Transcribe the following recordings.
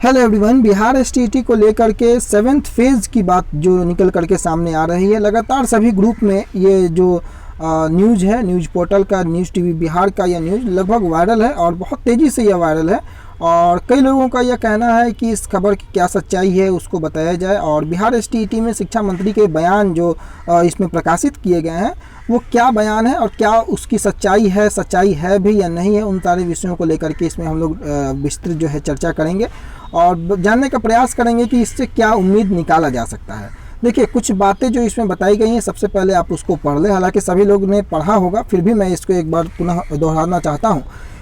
Hello everyone, Bihar STET को लेकर के 7th फेज़ की बात जो निकल करके सामने आ रही है। लगातार सभी ग्रुप में ये जो न्यूज़ है, न्यूज़ पोर्टल का, न्यूज़ टीवी बिहार का यह न्यूज़ लगभग वायरल है और बहुत तेज़ी से यह वायरल है। और कई लोगों का यह कहना है कि इस खबर की क्या सच्चाई है उसको बताया जाए, और बिहार एसटीईटी में शिक्षा मंत्री के बयान जो इसमें प्रकाशित किए गए हैं वो क्या बयान है और क्या उसकी सच्चाई है भी या नहीं है, उन सारे विषयों को लेकर के इसमें हम लोग विस्तृत जो है चर्चा करेंगे और जानने का प्रयास करेंगे कि इससे क्या उम्मीद निकाला जा सकता है। देखिए, कुछ बातें जो इसमें बताई गई हैं, सबसे पहले आप उसको पढ़ लें। हालांकि सभी लोग ने पढ़ा होगा, फिर भी मैं इसको एक बार पुनः दोहराना चाहता हूं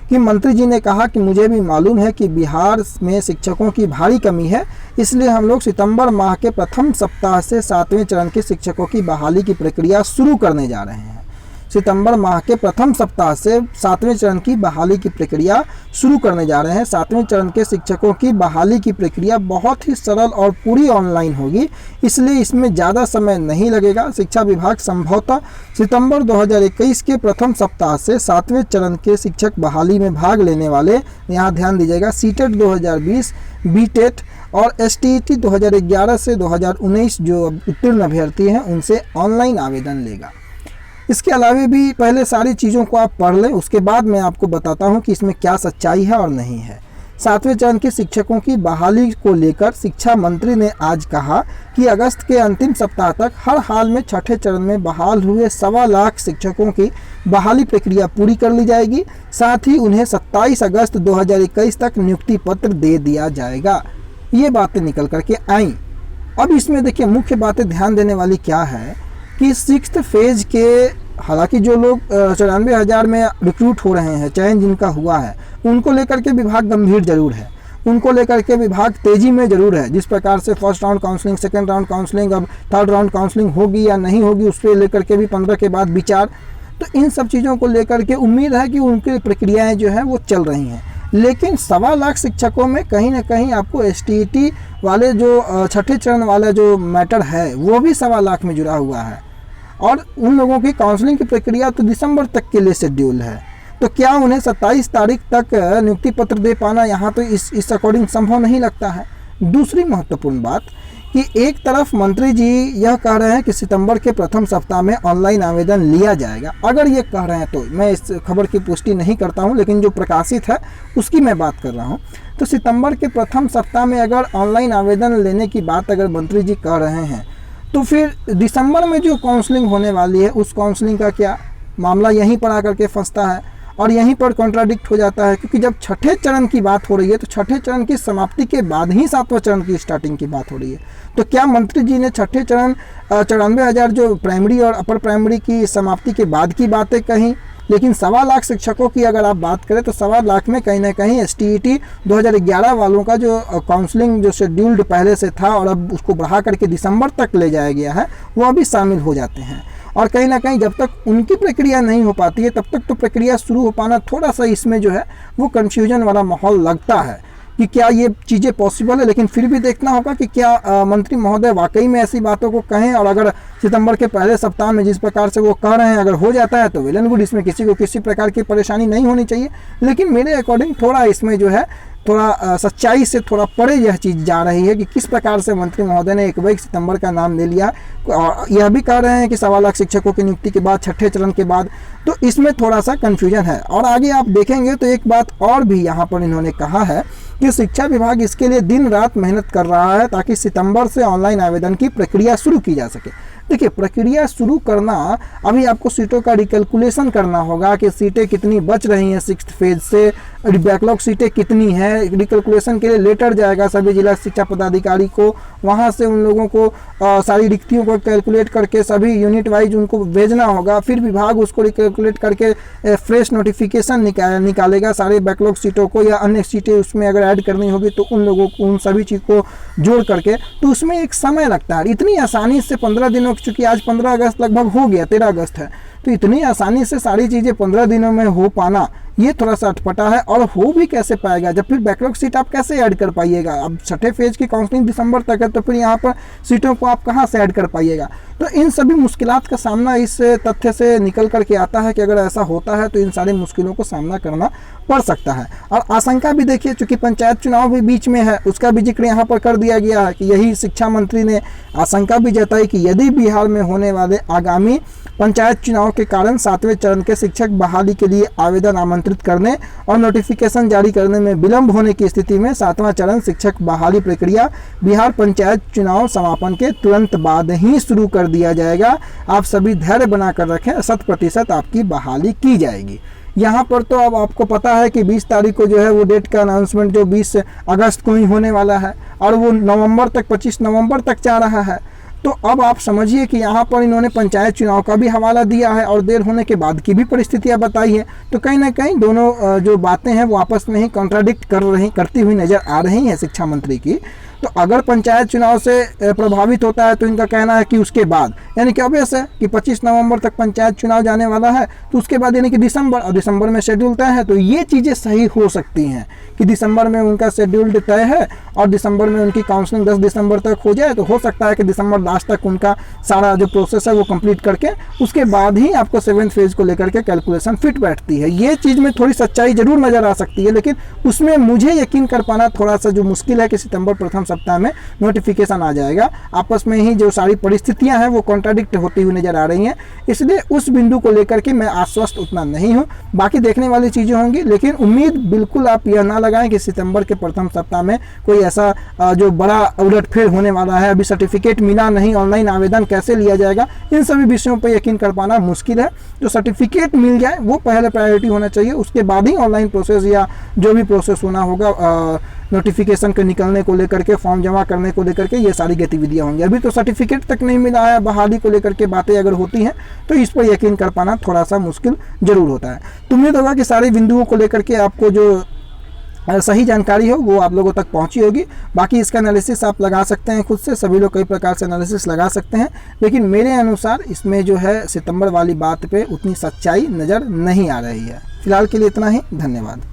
कि मंत्री जी ने कहा कि मुझे भी मालूम है कि बिहार में शिक्षकों की भारी कमी है, इसलिए हम लोग सितंबर माह के प्रथम सप्ताह से 7वें चरण के शिक्षकों की बहाली की प्रक्रिया शुरू करने जा रहे हैं। सितंबर माह के प्रथम सप्ताह से 7वें चरण की बहाली की प्रक्रिया शुरू करने जा रहे हैं। 7वें चरण के शिक्षकों की बहाली की प्रक्रिया बहुत ही सरल और पूरी ऑनलाइन होगी, इसलिए इसमें ज़्यादा समय नहीं लगेगा। शिक्षा विभाग संभवतः सितंबर 2021 के प्रथम सप्ताह से 7वें चरण के शिक्षक बहाली में भाग लेने वाले, यहाँ ध्यान दीजिएगा, सीटेट 2020, बीटेट और एसटीईटी 2011 से 2019 जो उत्तीर्ण अभ्यर्थी हैं उनसे ऑनलाइन आवेदन लेगा। इसके अलावा भी पहले सारी चीज़ों को आप पढ़ लें, उसके बाद मैं आपको बताता हूं कि इसमें क्या सच्चाई है और नहीं है। 7वें चरण के शिक्षकों की बहाली को लेकर शिक्षा मंत्री ने आज कहा कि अगस्त के अंतिम सप्ताह तक हर हाल में छठे चरण में बहाल हुए 1.25 लाख शिक्षकों की बहाली प्रक्रिया पूरी कर ली जाएगी। साथ ही उन्हें 27 अगस्त 2021 तक नियुक्ति पत्र दे दिया जाएगा। ये बातें निकल करके आई। अब इसमें देखिए, मुख्य बातें ध्यान देने वाली क्या है कि 6th फेज़ के, हालांकि जो लोग 94,000 में रिक्रूट हो रहे हैं, चयन जिनका हुआ है, उनको लेकर के विभाग गंभीर जरूर है, उनको लेकर के विभाग तेजी में जरूर है। जिस प्रकार से first round counselling, second round counselling, अब थर्ड राउंड काउंसलिंग होगी या नहीं होगी उस पर लेकर के भी 15 के बाद विचार, तो इन सब चीज़ों को लेकर के उम्मीद है कि उनकी प्रक्रियाएँ जो है वो चल रही हैं। लेकिन 1.25 लाख शिक्षकों में कहीं ना कहीं आपको एसटीईटी वाले जो छठे चरण वाला जो मैटर है वो भी 1.25 लाख में जुड़ा हुआ है, और उन लोगों की काउंसलिंग की प्रक्रिया तो दिसंबर तक के लिए शेड्यूल है। तो क्या उन्हें 27 तारीख तक नियुक्ति पत्र दे पाना यहाँ तो इस अकॉर्डिंग संभव नहीं लगता है। दूसरी महत्वपूर्ण बात कि एक तरफ मंत्री जी यह कह रहे हैं कि सितंबर के प्रथम सप्ताह में ऑनलाइन आवेदन लिया जाएगा। अगर ये कह रहे हैं तो मैं इस खबर की पुष्टि नहीं करता हूँ, लेकिन जो प्रकाशित है उसकी मैं बात कर रहा हूँ। तो सितंबर के प्रथम सप्ताह में अगर ऑनलाइन आवेदन लेने की बात अगर मंत्री जी कह रहे हैं, तो फिर दिसंबर में जो काउंसलिंग होने वाली है उस काउंसलिंग का क्या? मामला यहीं पर आकर के फंसता है और यहीं पर कॉन्ट्राडिक्ट हो जाता है, क्योंकि जब छठे चरण की बात हो रही है तो छठे चरण की समाप्ति के बाद ही 7वें चरण की स्टार्टिंग की बात हो रही है। तो क्या मंत्री जी ने छठे चरण 94,000 जो प्राइमरी और अपर प्राइमरी की समाप्ति के बाद की बातें कहीं? लेकिन 1.25 लाख शिक्षकों की अगर आप बात करें तो 1.25 लाख में कहीं ना कहीं एसटीईटी 2011 वालों का जो काउंसलिंग जो शेड्यूल्ड पहले से था और अब उसको बढ़ा करके दिसंबर तक ले जाया गया है, वो अभी शामिल हो जाते हैं। और कहीं ना कहीं जब तक उनकी प्रक्रिया नहीं हो पाती है तब तक तो प्रक्रिया शुरू हो पाना थोड़ा सा इसमें जो है वो कन्फ्यूजन वाला माहौल लगता है कि क्या ये चीज़ें पॉसिबल है। लेकिन फिर भी देखना होगा कि क्या मंत्री महोदय वाकई में ऐसी बातों को कहें, और अगर सितंबर के पहले सप्ताह में जिस प्रकार से वो कह रहे हैं अगर हो जाता है तो वेल एंड गुड, इसमें किसी को किसी प्रकार की परेशानी नहीं होनी चाहिए। लेकिन मेरे अकॉर्डिंग थोड़ा इसमें जो है थोड़ा सच्चाई से थोड़ा परे यह चीज़ जा रही है कि किस प्रकार से मंत्री महोदय ने 1 सितंबर का नाम ले लिया, और यह भी कह रहे हैं कि 1.25 लाख शिक्षकों की नियुक्ति के बाद छठे चरण के बाद, तो इसमें थोड़ा सा कन्फ्यूजन है। और आगे आप देखेंगे तो एक बात और भी यहाँ पर इन्होंने कहा है कि शिक्षा विभाग इसके लिए दिन रात मेहनत कर रहा है ताकि सितंबर से ऑनलाइन आवेदन की प्रक्रिया शुरू की जा सके। देखिए, प्रक्रिया शुरू करना, अभी आपको सीटों का रिकैलकुलेशन करना होगा कि सीटें कितनी बच रही हैं 6th फेज से, बैकलॉग सीटें कितनी हैं। रिकैलकुलेशन के लिए लेटर जाएगा सभी जिला शिक्षा पदाधिकारी को, वहां से उन लोगों को सारी रिक्तियों को कैलकुलेट करके सभी यूनिट वाइज उनको भेजना होगा। फिर विभाग उसको रिकैलकुलेट करके फ्रेश नोटिफिकेशन निकालेगा सारे बैकलॉग सीटों को, या अन्य सीटें उसमें अगर ऐड करनी होगी तो उन लोगों को उन सभी चीज़ को जोड़ करके, तो उसमें एक समय लगता है। इतनी आसानी से 15 दिनों, चूँकि आज 15 अगस्त लगभग हो गया, 13 अगस्त है, तो इतनी आसानी से सारी चीज़ें 15 दिनों में हो पाना ये थोड़ा सा अटपटा है। और हो भी कैसे पाएगा जब फिर बैकलॉग सीट आप कैसे ऐड कर पाइएगा? अब छठे फेज की काउंसलिंग दिसंबर तक है, तो फिर यहाँ पर सीटों को आप कहाँ से ऐड कर पाइएगा? तो इन सभी मुश्किलात का सामना इस तथ्य से निकल करके आता है कि अगर ऐसा होता है तो इन सारी मुश्किलों को सामना करना पड़ सकता है। और आशंका भी देखिए, चूंकि पंचायत चुनाव भी बीच में है, उसका भी जिक्र यहाँ पर कर दिया गया है कि यही शिक्षा मंत्री ने आशंका भी जताई कि यदि बिहार में होने वाले आगामी पंचायत चुनाव के कारण 7वें चरण के शिक्षक बहाली के लिए आवेदन आमंत्रित करने और नोटिफिकेशन जारी करने में विलंब होने की स्थिति में 7वां चरण शिक्षक बहाली प्रक्रिया बिहार पंचायत चुनाव समापन के तुरंत बाद ही शुरू कर दिया जाएगा। आप सभी धैर्य बनाकर रखें, 100% आपकी बहाली की जाएगी। यहाँ पर तो अब आपको पता है कि 20 तारीख को जो है वो डेट का अनाउंसमेंट जो 20 अगस्त को ही होने वाला है और वो नवंबर तक 25 नवंबर तक जा रहा है। तो अब आप समझिए कि यहाँ पर इन्होंने पंचायत चुनाव का भी हवाला दिया है और देर होने के बाद की भी परिस्थितियाँ बताई है। तो कहीं ना कहीं दोनों जो बातें हैं वो आपस में ही कॉन्ट्राडिक्ट करती हुई नज़र आ रही हैं शिक्षा मंत्री की। तो अगर पंचायत चुनाव से प्रभावित होता है तो इनका कहना है कि उसके बाद, यानी कि ऑब्वियस है कि 25 नवंबर तक पंचायत चुनाव जाने वाला है, तो उसके बाद यानी कि दिसंबर, और दिसंबर में शेड्यूल तय है। तो ये चीज़ें सही हो सकती हैं कि दिसंबर में उनका शेड्यूल तय है और दिसंबर में उनकी काउंसलिंग 10 दिसंबर तक हो जाए। तो हो सकता है कि दिसंबर लास्ट तक उनका सारा जो प्रोसेस है वो कंप्लीट करके उसके बाद ही आपको 7वें फेज को लेकर के कैलकुलेशन फिट बैठती है। ये चीज़ में थोड़ी सच्चाई जरूर नज़र आ सकती है, लेकिन उसमें मुझे यकीन कर पाना थोड़ा सा जो मुश्किल है कि सितंबर प्रथम सप्ताह में नोटिफिकेशन आ जाएगा। आपस में ही जो सारी परिस्थितियां हैं वो कॉन्ट्राडिक्ट होती हुई नजर आ रही हैं, इसलिए उस बिंदु को लेकर के मैं आश्वस्त उतना नहीं हूं। बाकी देखने वाली चीज़ें होंगी, लेकिन उम्मीद बिल्कुल आप यह ना लगाएं कि सितंबर के प्रथम सप्ताह में कोई ऐसा जो बड़ा उलटफेर होने वाला है। अभी सर्टिफिकेट मिला नहीं, ऑनलाइन आवेदन कैसे लिया जाएगा, इन सभी विषयों पर यकीन कर पाना मुश्किल है। जो सर्टिफिकेट मिल जाए वो पहले प्रायोरिटी होना चाहिए, उसके बाद ही ऑनलाइन प्रोसेस या जो भी प्रोसेस होना होगा नोटिफिकेशन के निकलने को लेकर के, फॉर्म जमा करने को लेकर के, ये सारी गतिविधियां होंगी। अभी तो सर्टिफिकेट तक नहीं मिला है, बहाली को लेकर के बातें अगर होती हैं तो इस पर यकीन कर पाना थोड़ा सा मुश्किल जरूर होता है। तो उम्मीद होगा कि सारे बिंदुओं को लेकर के आपको जो सही जानकारी हो वो आप लोगों तक पहुंची होगी। बाकी इसका एनालिसिस आप लगा सकते हैं खुद से, सभी लोग कई प्रकार से एनालिसिस लगा सकते हैं, लेकिन मेरे अनुसार इसमें जो है सितंबर वाली बात पे उतनी सच्चाई नज़र नहीं आ रही है। फिलहाल के लिए इतना ही, धन्यवाद।